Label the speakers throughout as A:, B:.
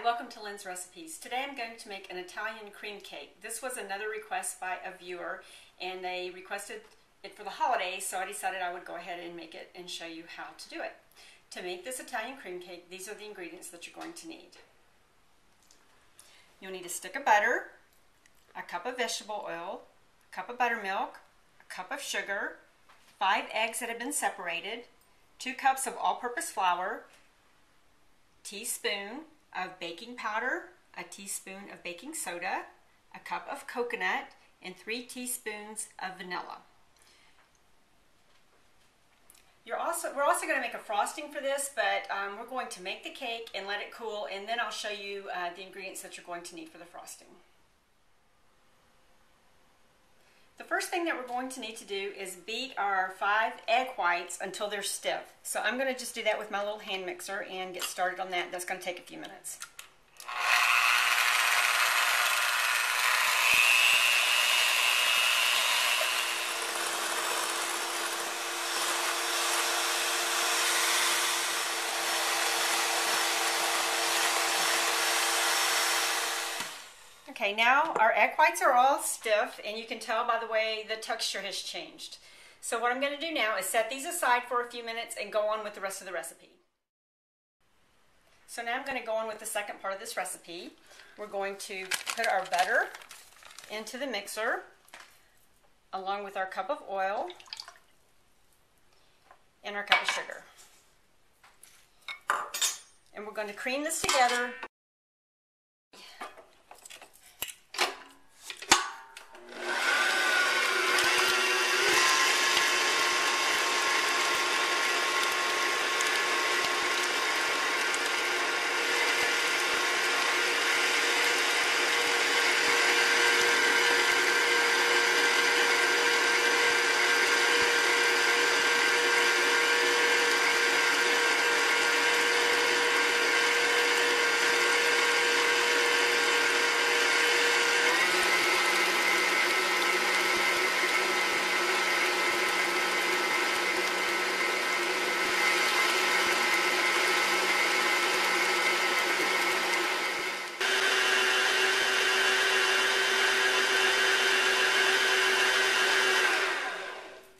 A: welcome to Lynn's Recipes. Today I'm going to make an Italian cream cake. This was another request by a viewer, and they requested it for the holidays, so I decided I would go ahead and make it and show you how to do it. To make this Italian cream cake, these are the ingredients that you're going to need. You'll need a stick of butter, a cup of vegetable oil, a cup of buttermilk, a cup of sugar, 5 eggs that have been separated, 2 cups of all-purpose flour, teaspoon of baking powder, a teaspoon of baking soda, a cup of coconut, and 3 teaspoons of vanilla. We're also going to make a frosting for this, but we're going to make the cake and let it cool, and then I'll show you the ingredients that you're going to need for the frosting. The first thing that we're going to need to do is beat our 5 egg whites until they're stiff. So I'm going to just do that with my little hand mixer and get started on that. That's going to take a few minutes. Okay, now our egg whites are all stiff, and you can tell by the way the texture has changed. So what I'm going to do now is set these aside for a few minutes and go on with the rest of the recipe. So now I'm going to go on with the second part of this recipe. We're going to put our butter into the mixer along with our cup of oil and our cup of sugar. And we're going to cream this together.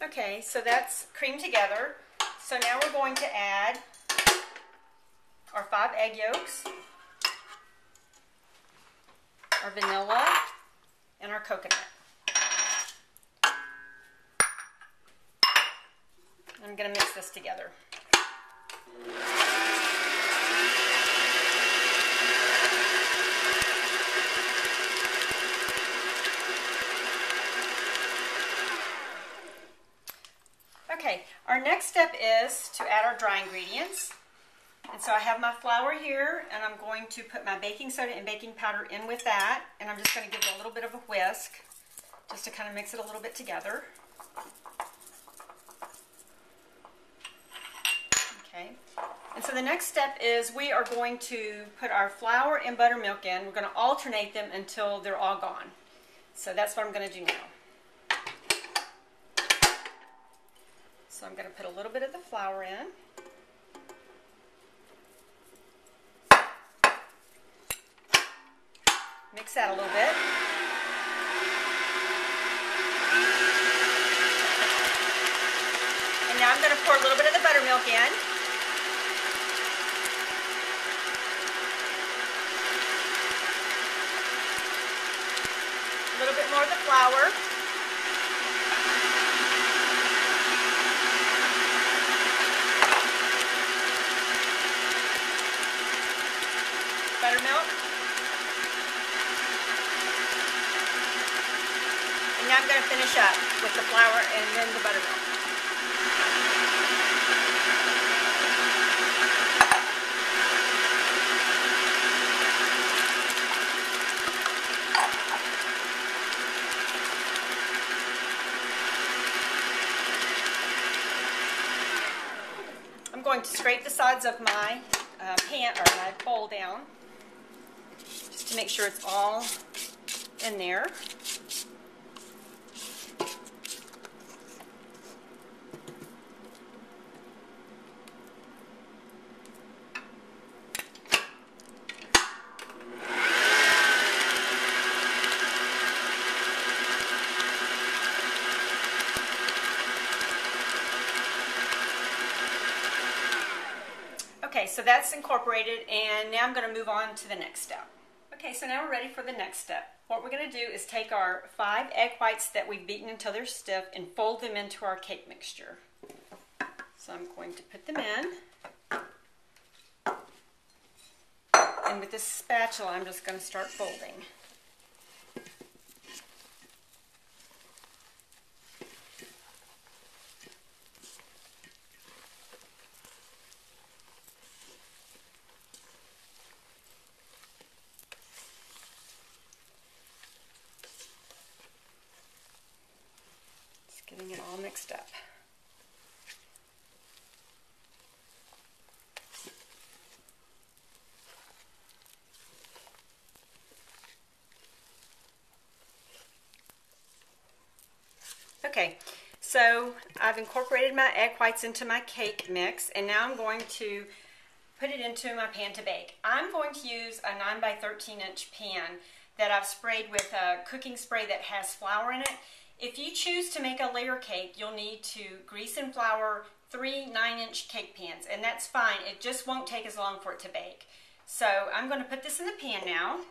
A: Okay, so that's creamed together. So now we're going to add our 5 egg yolks, our vanilla, and our coconut. I'm going to mix this together. Okay, our next step is to add our dry ingredients. And so I have my flour here, and I'm going to put my baking soda and baking powder in with that, and I'm just going to give it a little bit of a whisk just to kind of mix it a little bit together. Okay, and so the next step is we are going to put our flour and buttermilk in. We're going to alternate them until they're all gone. So that's what I'm going to do now. So I'm going to put a little bit of the flour in. Mix that a little bit. And now I'm going to pour a little bit of the buttermilk in. A little bit more of the flour. Buttermilk. And now I'm going to finish up with the flour and then the buttermilk. I'm going to scrape the sides of my pan or my bowl down, just to make sure it's all in there. Okay, so that's incorporated, and now I'm going to move on to the next step. Okay, so now we're ready for the next step. What we're going to do is take our 5 egg whites that we've beaten until they're stiff and fold them into our cake mixture. So I'm going to put them in. And with this spatula, I'm just going to start folding. Just getting it all mixed up. Okay, so I've incorporated my egg whites into my cake mix, and now I'm going to put it into my pan to bake. I'm going to use a 9 by 13 inch pan that I've sprayed with a cooking spray that has flour in it. If you choose to make a layer cake, you'll need to grease and flour 3 9-inch cake pans, and that's fine. It just won't take as long for it to bake. So I'm going to put this in the pan now.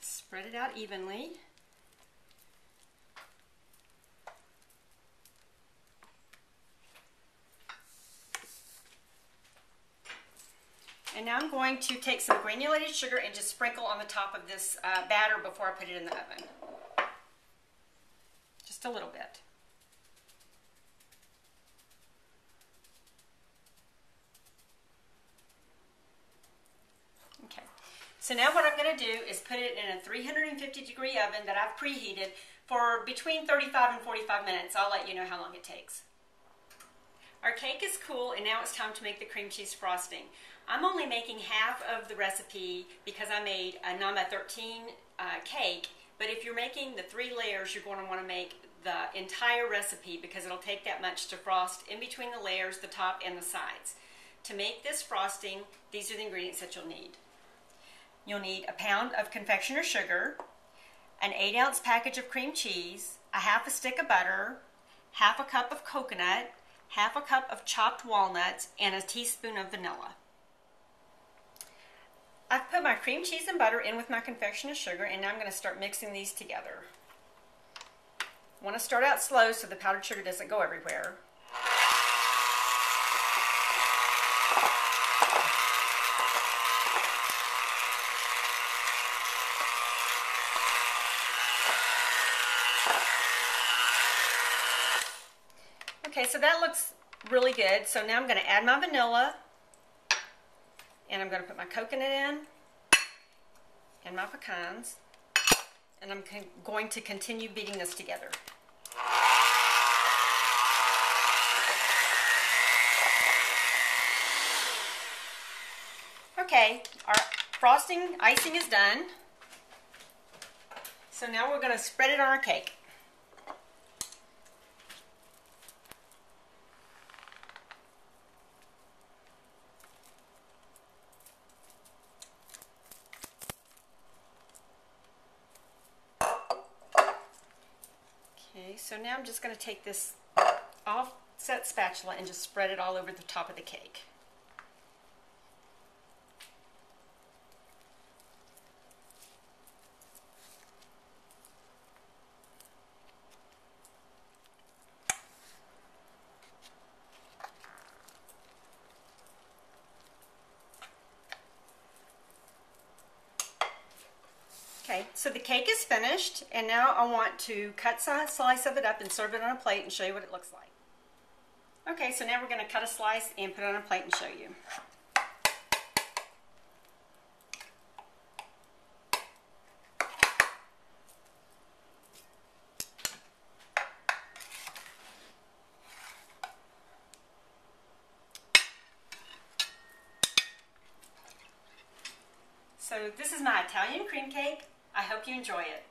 A: Spread it out evenly. And now I'm going to take some granulated sugar and just sprinkle on the top of this batter before I put it in the oven. Just a little bit. Okay. So now what I'm going to do is put it in a 350-degree oven that I've preheated for between 35 and 45 minutes. I'll let you know how long it takes. Our cake is cool, and now it's time to make the cream cheese frosting. I'm only making half of the recipe because I made a 9 by 13 cake, but if you're making the 3 layers, you're going to want to make the entire recipe because it'll take that much to frost in between the layers, the top and the sides. To make this frosting, these are the ingredients that you'll need. You'll need a pound of confectioner's sugar, an 8-ounce package of cream cheese, a half a stick of butter, half a cup of coconut, half a cup of chopped walnuts, and a teaspoon of vanilla. I've put my cream cheese and butter in with my confectioner's sugar, and now I'm going to start mixing these together. I want to start out slow so the powdered sugar doesn't go everywhere. Okay, so that looks really good. So now I'm going to add my vanilla, and I'm going to put my coconut in, and my pecans, and I'm going to continue beating this together. Okay, our frosting, icing is done. So now we're going to spread it on our cake. Okay, so now I'm just going to take this offset spatula and just spread it all over the top of the cake. Okay, so the cake is finished, and now I want to cut a slice of it up and serve it on a plate and show you what it looks like. Okay, so now we're going to cut a slice and put it on a plate and show you. So this is my Italian cream cake. I hope you enjoy it.